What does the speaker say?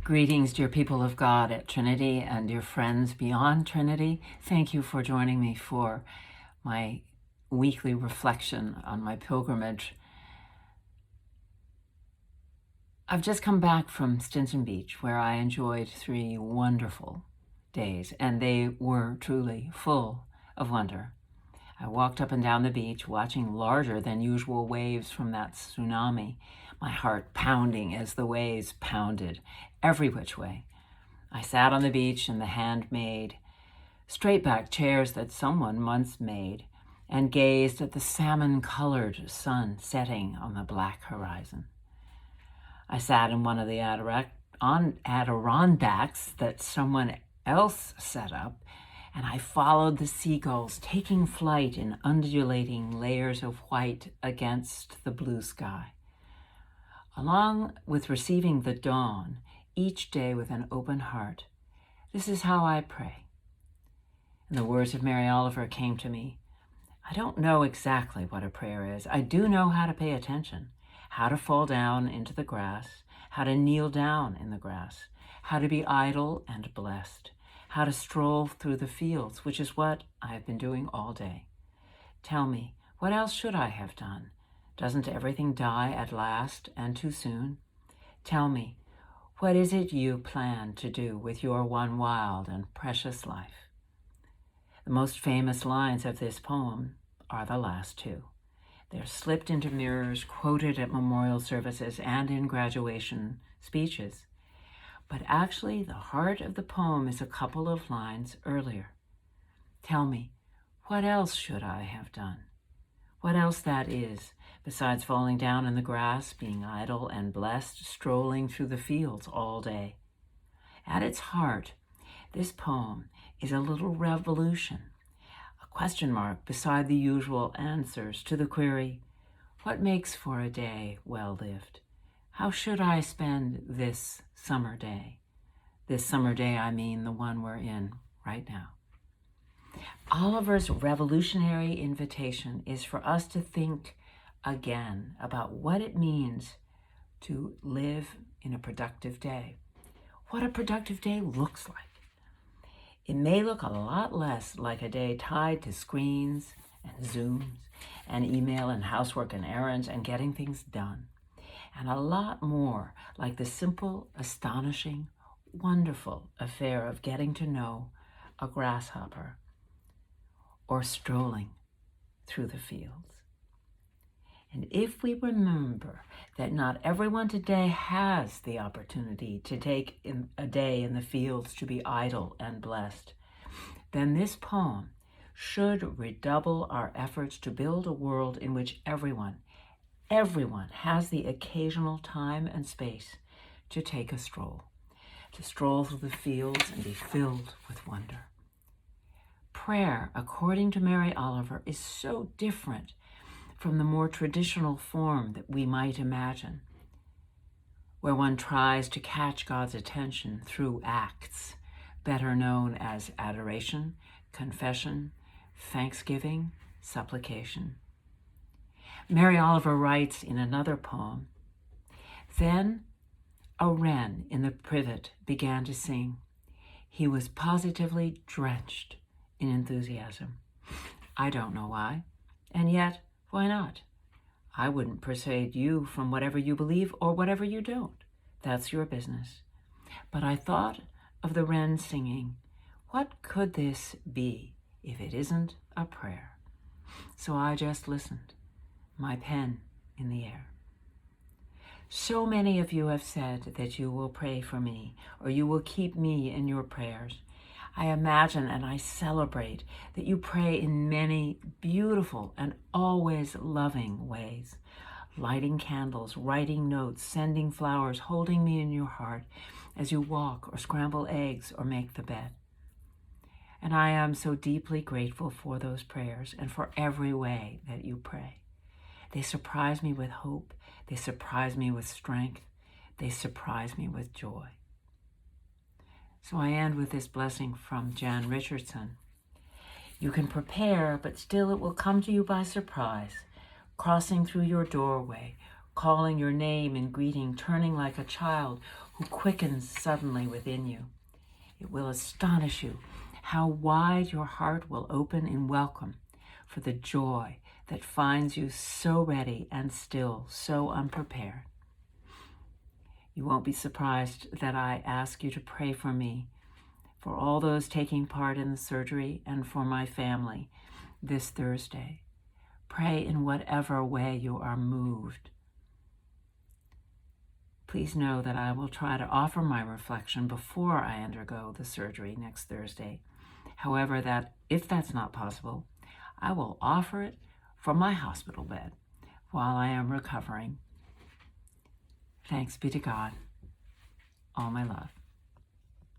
Greetings, dear people of God at Trinity and dear friends beyond Trinity. Thank you for joining me for my weekly reflection on my pilgrimage. I've just come back from Stinson Beach, where I enjoyed 3 wonderful days, and they were truly full of wonder. I walked up and down the beach, watching larger than usual waves from that tsunami, my heart pounding as the waves pounded every which way. I sat on the beach in the handmade, straight-back chairs that someone once made and gazed at the salmon-colored sun setting on the black horizon. I sat in one of the Adirondacks that someone else set up, and I followed the seagulls taking flight in undulating layers of white against the blue sky. Along with receiving the dawn, each day with an open heart, this is how I pray. And the words of Mary Oliver came to me. I don't know exactly what a prayer is. I do know how to pay attention, how to fall down into the grass, how to kneel down in the grass, how to be idle and blessed, how to stroll through the fields, which is what I have been doing all day. Tell me, what else should I have done? Doesn't everything die at last and too soon? Tell me, what is it you plan to do with your one wild and precious life? The most famous lines of this poem are the last 2. They're slipped into mirrors, quoted at memorial services and in graduation speeches. But actually, the heart of the poem is a couple of lines earlier. Tell me, what else should I have done? What else that is, besides falling down in the grass, being idle and blessed, strolling through the fields all day? At its heart, this poem is a little revolution, a question mark beside the usual answers to the query, what makes for a day well lived? How should I spend this summer day? This summer day, I mean the one we're in right now. Oliver's revolutionary invitation is for us to think again about what it means to live in a productive day, what a productive day looks like. It may look a lot less like a day tied to screens and Zooms and email and housework and errands and getting things done, and a lot more like the simple, astonishing, wonderful affair of getting to know a grasshopper or strolling through the fields. And if we remember that not everyone today has the opportunity to take a day in the fields to be idle and blessed, then this poem should redouble our efforts to build a world in which everyone has the occasional time and space to take a stroll, to stroll through the fields and be filled with wonder. Prayer, according to Mary Oliver, is so different from the more traditional form that we might imagine, where one tries to catch God's attention through acts, better known as adoration, confession, thanksgiving, supplication. Mary Oliver writes in another poem, then a wren in the privet began to sing. He was positively drenched in enthusiasm. I don't know why, and yet, why not? I wouldn't persuade you from whatever you believe or whatever you don't. That's your business. But I thought of the wren singing, what could this be if it isn't a prayer? So I just listened, my pen in the air. So many of you have said that you will pray for me, or you will keep me in your prayers. I imagine and I celebrate that you pray in many beautiful and always loving ways, lighting candles, writing notes, sending flowers, holding me in your heart as you walk or scramble eggs or make the bed. And I am so deeply grateful for those prayers and for every way that you pray. They surprise me with hope. They surprise me with strength. They surprise me with joy. So I end with this blessing from Jan Richardson. You can prepare, but still it will come to you by surprise, crossing through your doorway, calling your name in greeting, turning like a child who quickens suddenly within you. It will astonish you how wide your heart will open in welcome for the joy that finds you so ready and still so unprepared. You won't be surprised that I ask you to pray for me, for all those taking part in the surgery, and for my family this Thursday. Pray in whatever way you are moved. Please know that I will try to offer my reflection before I undergo the surgery next Thursday. However, that if that's not possible, I will offer it from my hospital bed while I am recovering. Thanks be to God. All my love.